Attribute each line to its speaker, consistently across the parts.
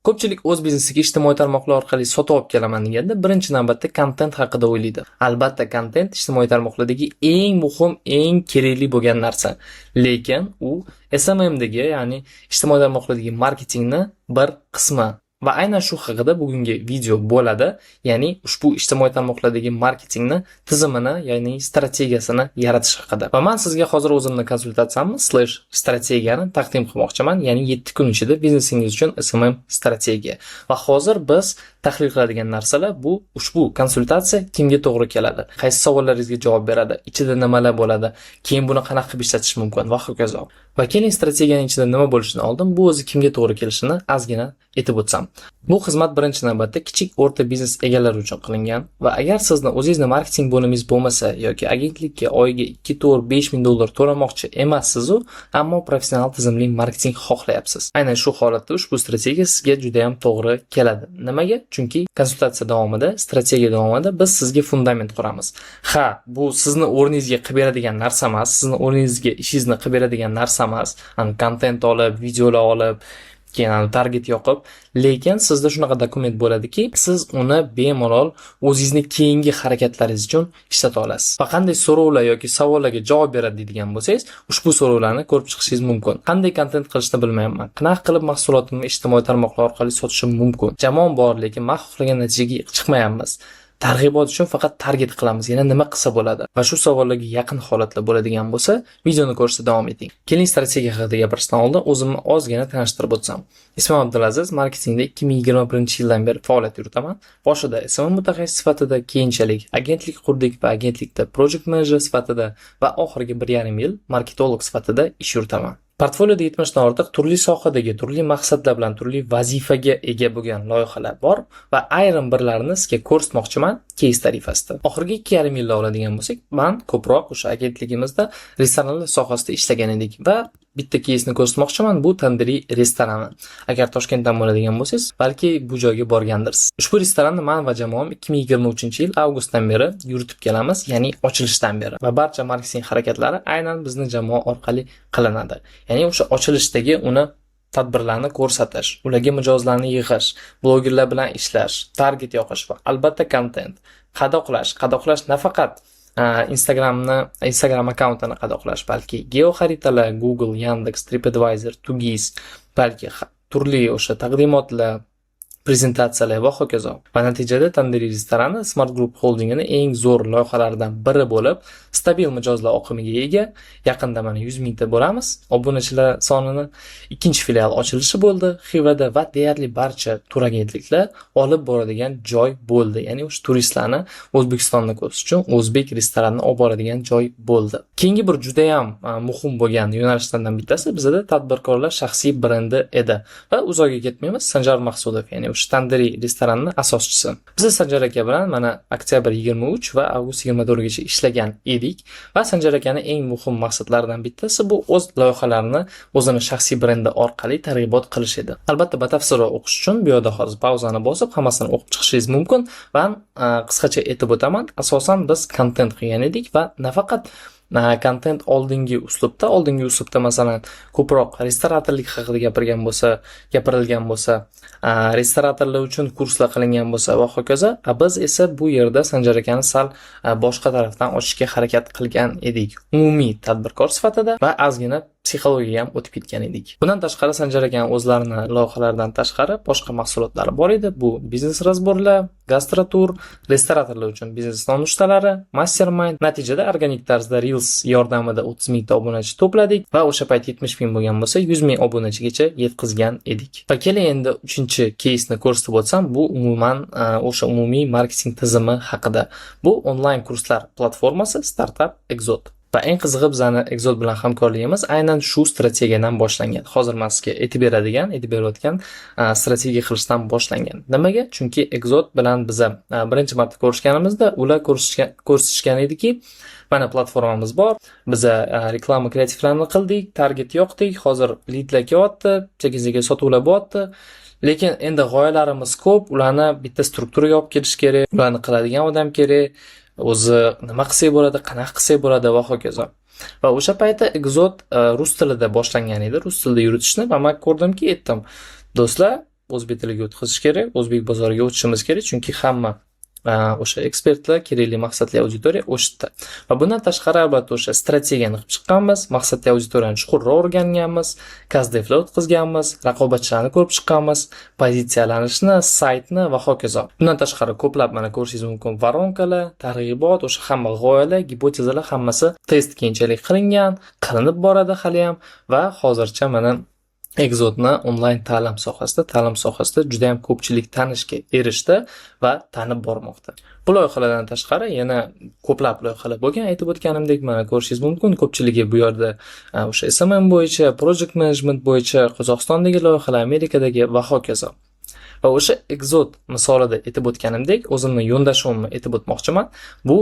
Speaker 1: Ko'pchilik o'z biznesiga ijtimoiy tarmoqlar orqali sotib olib kelaman deganda, birinchi navbatda kontent haqida o'ylaydi. Albatta, kontent ijtimoiy tarmoqlardagi eng muhim, eng kerakli bo'lgan narsa. Lekin u SMMdagi, ya'ni ijtimoiy tarmoqlardagi marketingni bir qismi. Va aynan shu haqida bugungi video bo'ladi. Ya'ni ushbu ijtimoiy tarmoqlardagi marketingni tizimini, ya'ni strategiyasini yaratish haqida. Va men sizga hozir o'zimning konsultatsiyamni /strategiyani taqdim qilmoqchiman. Ya'ni 7 kun ichida biznesingiz uchun SMM strategiya. Va hozir biz tahlil qiladigan narsalar bu ushbu konsultatsiya kimga to'g'ri keladi? Qaysi savollaringizga javob beradi? Ichida nimalar bo'ladi? Keyin buni qanaqa qilib ishlatish mumkin va hokazo. Va keling strategiyaning ichida nima bo'lishidan oldin bu o'zi kimga to'g'ri kelishini ozgina aytib o'tsam. Bu xizmat birinchi navbatda kichik o'rta biznes egalari uchun qilingan va agar sizni o'zingizning marketing bo'limingiz bo'lmasa yoki agentlikka oyiga 2-5 ming dollar to'lamoqchi emassiz-u, ammo professional tizimli marketing xohlayapsiz. Aynan shu holatda ushbu strategiya sizga juda ham to'g'ri keladi. Nimaga? Chunki konsultatsiya davomida, strategiya davomida biz sizga fundament quramiz. Ha, bu sizni o'rningizga qilib beradigan narsa emas, sizni o'rningizga ishingizni qilib beradigan narsa emas. Kontent olib, videolar olib, keyin target yoqib, lekin sizda shunaqa dokument bo'ladiki, siz uni bemalol o'zingizning keyingi harakatlaringiz uchun ishlata olasiz. Va qanday so'rovlar yoki savollarga javob beradi deydigan bo'lsangiz, ushbu so'rovlarni ko'rib chiqishingiz mumkin. Qanday kontent qilishni bilmayapman. Qanaqa qilib mahsulotimni ijtimoiy tarmoqlar orqali sotishim mumkin. Jamoam bor, lekin men xohlagan natijaga chiqmayapmiz. Targ'ibot uchun faqat target qilamiz. Yana nima qilsa bo'ladi? Va shu savollarga yaqin holatlar bo'ladigan bo'lsa, videoni ko'rishda davom eting. Keling strategiya haqida gapirishdan oldin o'zimni ozgina tanishtirib o'tsam. Ismim Abdulaziz, marketingda 2021-yildan beri faoliyat yuritaman. Boshida SMM mutaxassis sifatida, keyinchalik agentlik qurdik va agentlikda project manager sifatida va oxirgi 1,5 yil marketolog sifatida ish yuritaman. Portfolioda 70 dan ortiq turli sohadagi, turli maqsadlar bilan turli vazifaga ega bo'lgan loyihalar bor va ayrim birlarini sizga ko'rsatmoqchiman case tarifasida. Oxirgi 2,5 yilda oladigan bo'lsak, men ko'proq o'sha agentligimizda restoranlar sohasida ishlagan edik va bitta keysni ko'rsatmoqchiman, bu Tandiri restorani. Agar Toshkentdan bo'ladigan bo'lsangiz, balki bu joyga borgandirsiz. Ushbu restoranni men va jamoam 2023-yil avgustdan beri yuritib kelamiz, ya'ni ochilishdan beri. Va barcha marketing harakatlari aynan bizning jamoa orqali qilinadi. Ya'ni o'sha ochilishdagi uni tadbirlarni ko'rsatish, ularga mijozlarni yig'ish, blogerlar bilan ishlash, target yoqish va albatta kontent. Qadoqlash nafaqat Instagram akkauntini qadoqlash, balki geoxaritalar, Google, Yandex, TripAdvisor, Tugis, balki turli o'sha taqdimotlar, prezentatsiyalar va hokazo. Va natijada Tandiri restorani Smart Group Holdingini eng zo'r loyihalaridan biri bo'lib, stabil mijozlar oqimiga ega. Yaqinda mana 100 mingta bo'lamiz. Obunachilar sonining ikkinchi filial ochilishi bo'ldi Xivada va deyarli barcha tur agentliklar olib boradigan joy bo'ldi. Ya'ni o'sha turistlarni O'zbekistonni ko'rish uchun o'zbek restoranini olib boradigan joy bo'ldi. Keyingi bir juda ham muhim bo'lgan yo'nalishlardan bittasi bizda tadbirkorlar shaxsiy brendi edi. Va uzoqqa ketmaymiz, Sanjar Maqsudov, ya'ni o'sha Tandiri restoranining asoschisi. Biz Sanjar aka bilan mana oktyabr 23 va avgust 24 gacha ishlagan edik va Sanjar akaning eng muhim maqsadlaridan bittasi bu o'z loyihalarini o'zini shaxsiy brendi orqali targ'ibot qilish edi. Albatta, batafsilroq o'qish uchun bu yerda hozir pauzani bosib hammasini o'qib chiqishingiz mumkin va qisqacha aytib o'taman. Asosan biz kontent qilgan edik va nafaqat kontent oldingi uslubda masalan ko'proq restoratorlik haqida gapirilgan bo'lsa, restoratorlar uchun kurslar qilingan bo'lsa va hokazo. Biz esa bu yerda Sanjar akani sal boshqa tarafdan ochishga harakat qilgan edik. Umumiy tadbirkor sifatida va ozgina psixologiyaga ham o'tib ketgan edik. Bundan tashqari Sanjar akaning o'zlarini loyihalaridan tashqari boshqa mahsulotlari bor edi. Bu biznes razborlar, gastrotur, restoratorlar uchun biznes nonushtalari, mastermind. Natijada organik tarzda Reels yordamida 30 mingta obunachi to'pladik va o'sha payt 70 ming bo'lgan bo'lsa, 100 ming obunachigacha yetkazgan edik. Va keling endi 3-keysni ko'rsatib o'tsam, bu umuman o'sha umumiy marketing tizimi haqida. Bu onlayn kurslar platformasi Startup Exot. Va eng qizig'i bizani Exot bilan hamkorligimiz aynan shu strategiyadan boshlangan. Hozir men sizga aytib berayotgan strategiya qilishdan boshlangan. Nimaga? Chunki Exot bilan biz birinchi marta ko'rishganimizda ular ko'rsatishgan ediki, mana platformamiz bor. Biz reklama kreativlarini qildik, target yoqdik, hozir leadlar kelyapti, sekin sotuvlar bo'lyapti. Lekin endi g'oyalarimiz ko'p, ularni bitta strukturaga olib kelish kerak, ularni qiladigan odam kerak. O'zi nima qilsak bo'ladi, qanaqa qilsak bo'ladi va hokazo. Va o'sha paytda Exot rus tilida boshlangan edi, rus tilida yuritishni va men ko'rdimki, aytdim, do'stlar, o'zbek tiliga o'tkazish kerak, o'zbek bozoriga o'tishimiz kerak, chunki hamma o'sha ekspertlar, kerakli maqsadli auditoriya o'sha yerda. Va bundan tashqari albatta o'sha strategiyani qilib chiqqanmiz, maqsadli auditoriyani chuqurroq o'rganganmiz, kazdevlar o'tkazganmiz, raqobatchilarni ko'rib chiqqanmiz, pozitsiyalanishni, saytni va hokazo. Bundan tashqari ko'plab mana ko'rishingiz mumkin varonkalar, targ'ibot, o'sha hamma g'oyalar, gipotezalar hammasi test keyinchalik qilinib boradi hali ham va hozircha mana Exodni onlayn ta'lim sohasida juda ham ko'pchilik tanishga erishdi va tanib bormoqda. Bu loyihalardan tashqari yana ko'plab loyihalar bo'lgan. Aytib o'tganimdek, mana ko'rishingiz mumkin, ko'pchiligi bu yerda o'sha SMM bo'yicha, project management bo'yicha, Qozog'istondagi loyihalar, Amerikadagi va hokazo. Va o'sha Exod misolida aytib o'tganimdek, o'zimni yondashuvimni aytib o'tmoqchiman. Bu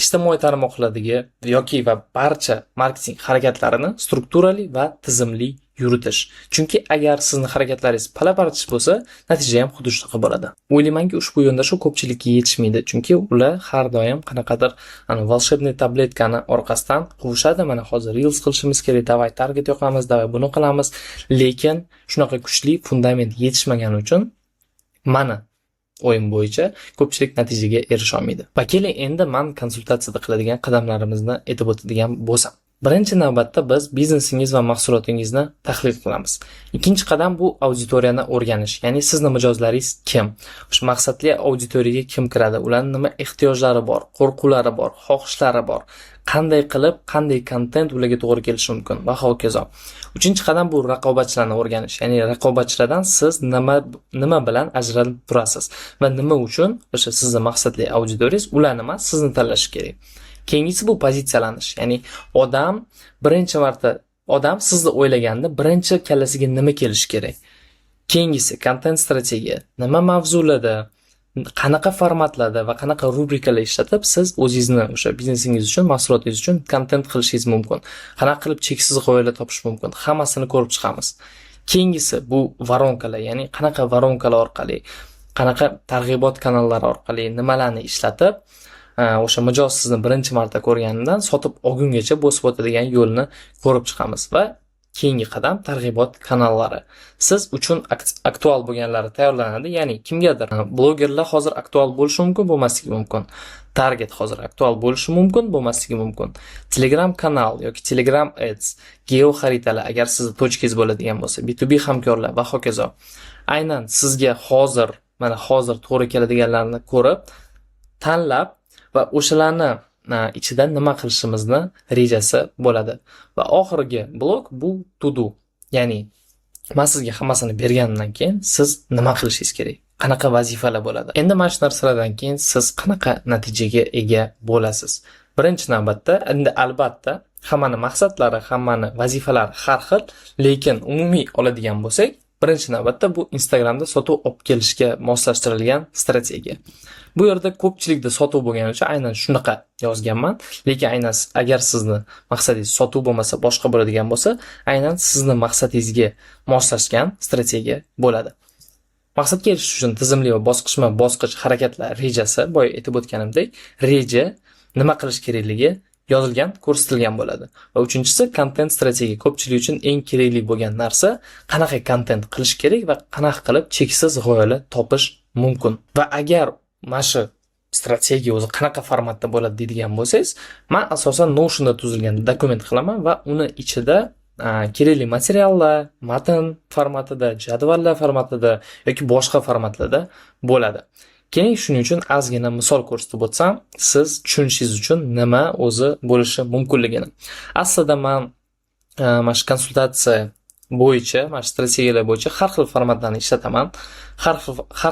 Speaker 1: ijtimoiy tarmoqlardagi yoki va barcha marketing harakatlarini strukturali va tizimli yuritish. Chunki agar sizning harakatlaringiz pala-partish bo'lsa, natija ham xuddi shunaqa bo'ladi. O'ylaymanki, ushbu yondashuv ko'pchilikka yetishmaydi, chunki ular har doim qanaqadir volshebniy tabletkani orqasidan quvishadi. Mana hozir reels qilishimiz kerak, davay target yoqamiz, davay buni qilamiz, lekin shunaqa kuchli fundament yetishmagani uchun mana o'yin bo'yicha ko'pchilik natijaga erisha olmaydi. Va keling endi men konsultatsiyada qiladigan qadamlarimizni aytib o'tadigan bo'lsam. Birinchi navbatda biz biznesingiz va mahsulotingizni tahlil qilamiz. Ikkinchi qadam bu auditoriyani o'rganish. Ya'ni sizning mijozlaringiz kim? O'sha maqsadli auditoriyaga kim kiradi? Ularning nima ehtiyojlari bor, qo'rquvlari bor, xohishlari bor? Qanday qilib, qanday kontent ularga to'g'ri kelishi mumkin va hokazo. Uchinchi qadam bu raqobatchilarni o'rganish. Ya'ni raqobatchilardan siz nima bilan ajralib turasiz va nima uchun o'sha sizning maqsadli auditoriyangiz ularni emas, sizni tanlashi kerak. Keyingisi bu pozitsiyalanish. Ya'ni odam sizni o'ylaganda birinchi kallasiga nima kelishi kerak? Keyingisi content strategiya. Nima mavzularda, qanaqa formatlarda va qanaqa rubrikalar ishlatib siz o'zingizni o'sha biznesingiz uchun, mahsulotingiz uchun content qilishingiz mumkin. Qanaqa qilib cheksiz g'oyalar topish mumkin? Hammasini ko'rib chiqamiz. Keyingisi bu varonkalar, ya'ni qanaqa varonkalar orqali, qanaqa targ'ibot kanallari orqali nimalarni ishlatib o'sha mijoz sizni birinchi marta ko'rganidan sotib olgungacha bosib o'tadigan yo'lni ko'rib chiqamiz va keyingi qadam targ'ibot kanallari. Siz uchun aktual bo'lganlari tayyorlanadi, ya'ni kimgadir blogerlar hozir aktual bo'lishi mumkin, bo'lmasligi mumkin. Target hozir aktual bo'lishi mumkin, bo'lmasligi mumkin. Telegram kanal yoki Telegram Ads, geo xaritalar agar sizning tochkangiz bo'ladigan bo'lsa, B2B hamkorlar va hokazo. Aynan sizga hozir to'g'ri keladiganlarni ko'rib, tanlab va o'shalarni ichida nima qilishimizni rejasi bo'ladi. Va oxirgi blok bu to do. Ya'ni men sizga hammasini berganimdan keyin siz nima qilishingiz kerak? Qanaqa vazifalar bo'ladi? Endi mana shu narsalardan keyin siz qanaqa natijaga ega bo'lasiz? Birinchi navbatda, endi albatta hammaning maqsadlari, hammaning vazifalari har xil, lekin umumiy oladigan bo'lsak, birinchi navbatda bu Instagramda sotuv olib kelishga moslashtirilgan strategiya. Bu yerda ko'pchilikda sotuv bo'lgani uchun aynan shunaqa yozganman, lekin aynan agar sizni maqsadingiz sotuv bo'lmasa, boshqa bo'ladigan bo'lsa, aynan sizni maqsadingizga moslashgan strategiya bo'ladi. Maqsadga erishish uchun tizimli va bosqichma-bosqich harakatlar rejasi, boya aytib o'tganimdek, reja nima qilish kerakligi yozilgan, ko'rsatilgan bo'ladi. Va uchinchisi content strategiya. Ko'pchilik uchun eng kerakli bo'lgan narsa qanaqa content qilish kerak va qanaqa qilib cheksiz g'oyalar topish mumkin. Va agar mana shu strategiya o'zi qanaqa formatda bo'ladi deydigan bo'lsangiz, men asosan Notion'da tuzilgan dokument qilaman va uni ichida kerakli materiallar matn formatida, jadvallar formatida yoki boshqa formatlarda bo'ladi. Keyin shuning uchun ozgina misol ko'rsatib o'tsam, siz tushunishingiz uchun nima o'zi bo'lishi mumkinligini. Aslida men mana shu konsultatsiya bo'yicha, mana shu strategiyalar bo'yicha har xil formatlarni ishlataman. Har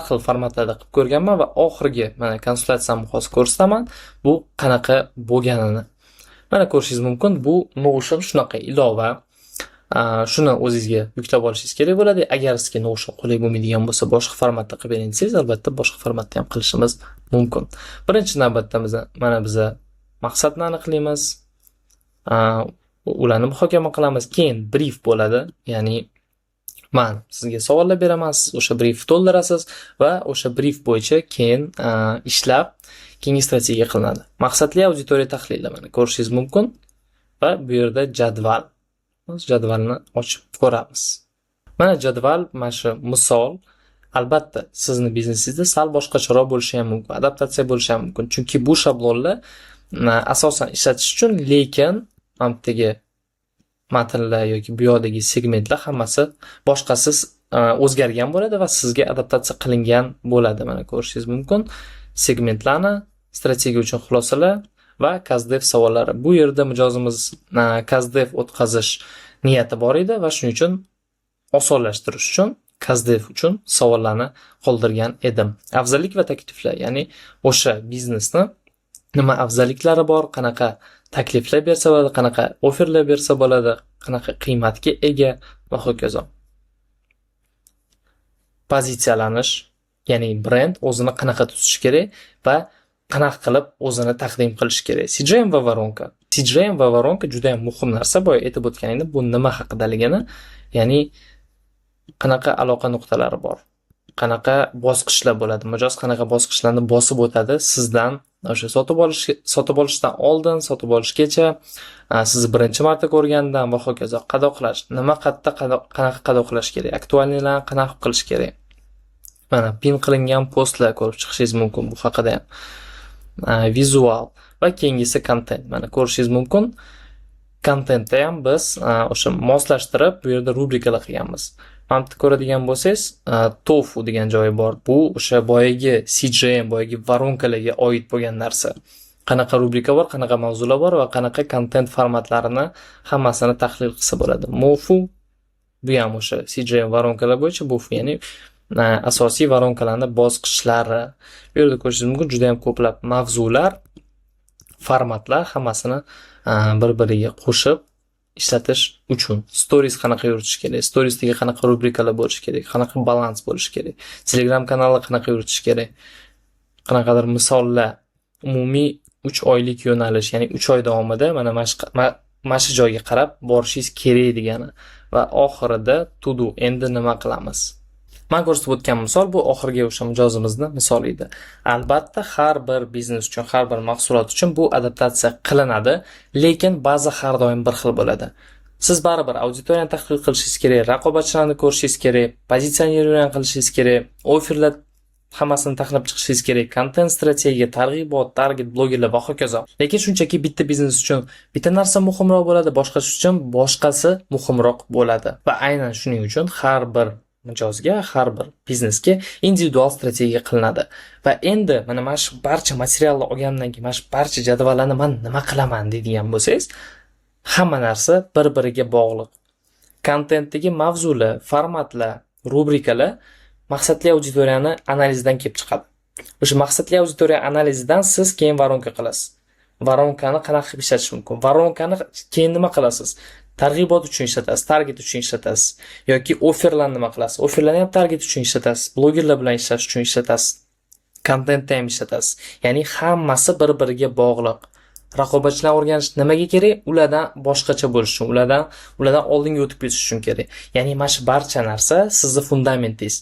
Speaker 1: xil formatlarda qilib ko'rganman va oxirgi mana konsultatsiyamni hozir ko'rsataman. Bu qanaqa bo'lganini. Mana ko'rishingiz mumkin, bu Notion shunaqa ilova. Shuni o'zingizga yuklab olishingiz kerak bo'ladi. Agar sizga Notion qulay bo'lmaydigan bo'lsa, boshqa formatda qilib bering desangiz, albatta boshqa formatda ham qilishimiz mumkin. Birinchi navbatda biz maqsadni aniqlaymiz. Ularni muhokama qilamiz, keyin brief bo'ladi. Ya'ni men sizga savollar beraman, siz o'sha brief to'ldirasiz va o'sha brief bo'yicha keyin ishlab keyingi strategiya qilinadi. Maqsadli auditoriya tahlili mana ko'rishingiz mumkin va bu yerda jadvalni ochib ko'ramiz. Mana jadval, mana shu misol Albatta, sizni biznesingizda sal boshqacharoq bo'lishi ham mumkin, adaptatsiya bo'lishi ham mumkin. Chunki bu shablonlar asosan ishlatish uchun, lekin amtdagi matnlar yoki bu yoqdagi segmentlar hammasi boshqasi o'zgargan bo'ladi va sizga adaptatsiya qilingan bo'ladi. Mana ko'rishingiz mumkin. Segmentlarni, strategiya uchun xulosalar va CastDev savollari. Bu yerda mijozimiz CastDev o'tkazish niyati bor edi va shuning uchun osonlashtirish uchun CastDev uchun savollarni qoldirgan edim. Afzallik va takliflar, ya'ni o'sha biznesni nima afzalliklari bor, qanaqa takliflar bersa bo'ladi, qanaqa oferlar bersa bo'ladi, qanaqa qiymatga ega va hokazo. Pozitsiyalanish, ya'ni brend o'zini qanaqa tutishi kerak va qanaqa qilib o'zini taqdim qilish kerak. CRM va voronka. CRM va voronka juda ham muhim narsa. Boya aytib o'tganingda bu nima haqidaligini, ya'ni qanaqa aloqa nuqtalari bor, qanaqa bosqichlar bo'ladi, mijoz qanaqa bosqichlarni bosib o'tadi sizdan, o'sha sotib olishdan oldin, sotib olishgacha, sizni birinchi marta ko'rgandan va hokazo. Qadoqlash, nima qanaqa qadoqlash kerak, aktualnilarni qanaqa qilish kerak. Mana pin qilingan postlar ko'rib chiqishingiz mumkin bu haqida ham. Vizual va keyingisi kontent. Mana ko'rishingiz mumkin. Kontentda ham biz o'sha moslashtirib bu yerda rubrikalar qilganmiz. Mana ko'radigan bo'lsangiz, tofu degan joyi bor. Bu o'sha boyagi CRM, boyagi voronkalarga oid bo'lgan narsa. Qanaqa rubrika bor, qanaqa mavzular bor va qanaqa kontent formatlarini hammasini tahlil qilsa bo'ladi. Mofu bu ham o'sha CRM voronkalar bo'yicha Mofu, ya'ni asosiy voronkalarning bosqichlari. Bu yerda ko'rishingiz mumkin, juda ham ko'plab mavzular, formatlar hammasini bir-biriga qo'shib ishlatish uchun. Stories qanaqa yuritish kerak, storiesdagi qanaqa rubrikalar bo'lishi kerak, qanaqa balans bo'lishi kerak, Telegram kanalni qanaqa yuritish kerak, qanaqadir misollar, umumiy 3 oylik yo'nalish, ya'ni 3 oy davomida mana shu joyga qarab borishingiz kerak degani va oxirida to do, endi nima qilamiz. Men ko'rsatib o'tgan misol bu oxirgi o'sha mijozimizni misoli edi. Albatta, har bir biznes uchun, har bir mahsulot uchun bu adaptatsiya qilinadi, lekin ba'zi har doim bir xil bo'ladi. Siz baribir auditoriyani tahlil qilishingiz kerak, raqobatchilarni ko'rishingiz kerak, pozitsionирование qilishingiz kerak, oferlar hammasini tahlil chiqishingiz kerak, kontent strategiya, targ'ibot, target, blogerlar va hokazo. Lekin shunchaki bitta biznes uchun bitta narsa muhimroq bo'ladi, boshqasi uchun boshqasi muhimroq bo'ladi. Va aynan shuning uchun har bir mijozga, har bir biznesga individual strategiya qilinadi. Va endi mana shu barcha materialni olgandan keyin, mana shu barcha jadvallarni men nima qilaman deydigan bo'lsangiz, hamma narsa bir-biriga bog'liq. Kontentdagi mavzular, formatlar, rubrikalar maqsadli auditoriyani analizdan kelib chiqadi. O'sha maqsadli auditoriya analizidan siz keyin voronka qilasiz. Voronkani qanaqa qilib ishlatish mumkin? Voronkani keyin nima qilasiz? Targ'ibot uchun ishlatasiz, target uchun ishlatasiz yoki oferlarni nima qilasiz? Oferlarni ham target uchun ishlatasiz, blogerlar bilan ishlash uchun ishlatasiz, kontentda ham ishlatasiz. Ya'ni hammasi bir-biriga bog'liq. Raqobatchilar o'rganish nimaga kerak? Ulardan boshqacha bo'lish uchun, ulardan oldinga o'tib ketish uchun kerak. Ya'ni mana shu barcha narsa sizni fundamentingiz.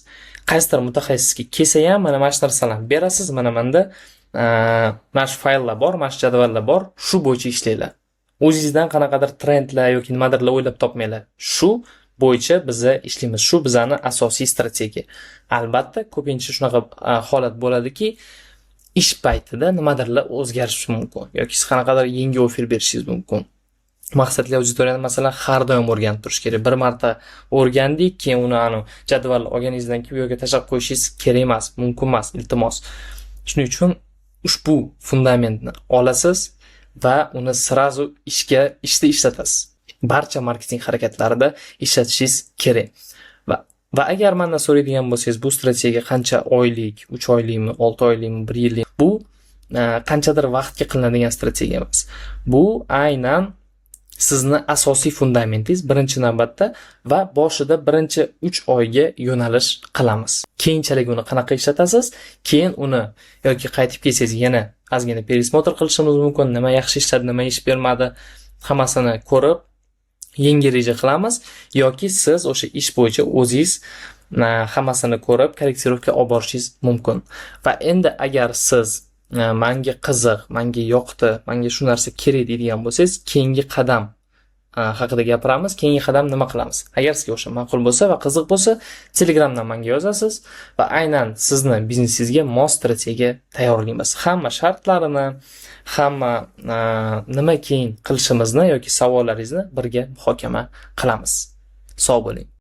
Speaker 1: Qaysidir mutaxassisga kelsa ham mana shu narsalarni berasiz, menda mana shu fayllar bor, mana shu jadvallar bor, shu bo'yicha ishlanglar. O'zingizdan qanaqadir trendlar yoki nimadirlar o'ylab topmanglar. Shu bo'yicha biz ishlaymiz. Shu bizning asosiy strategiya. Albatta, ko'pincha shunaqa holat bo'ladiki, ish paytida nimadirlar o'zgarishi mumkin yoki siz qanaqadir yangi ofer berishingiz mumkin. Maqsadli auditoriyani masalan har doim o'rganib turish kerak. Bir marta o'rgandik, keyin uni jadval olganingizdan keyin bu yerga tashlab qo'yishingiz kerak emas, mumkin emas, iltimos. Shuning uchun ushbu fundamentni olasiz va uni sirazu ishda ishlatasiz. Barcha marketing harakatlarida ishlatishingiz kerak. Va agar mendan so'raydigan bo'lsangiz, bu strategiya qancha oylik, 3 oylikmi, 6 oylikmi, 1 yillik, bu qanchadir vaqtga qilinadigan strategiya emas. Bu aynan sizni asosiy fundamentingiz birinchi navbatda va boshida birinchi 3 oyga yo'nalish qilamiz. Keyinchalik uni qanaqa ishlatasiz? Keyin uni yoki qaytib kelsangiz yana ozgina perismotr qilishimiz mumkin, nima yaxshi ishladi, nima ish bermadi, hammasini ko'rib yangi reja qilamiz yoki siz o'sha ish bo'yicha o'zingiz hammasini ko'rib korrektirovka olib borishingiz mumkin. Va endi agar siz menga qiziq, menga yoqdi, menga shu narsa kerak deydigan bo'lsangiz, keyingi qadam haqida gapiramiz, keyingi qadam nima qilamiz. Agar sizga o'sha ma'qul bo'lsa va qiziq bo'lsa, Telegramdan menga yozasiz va aynan sizni biznesingizga mos strategiya tayyorlaymiz. Hamma shartlarini, hamma nima keyin qilishimizni yoki savollaringizni birga muhokama qilamiz. Sog' bo'ling.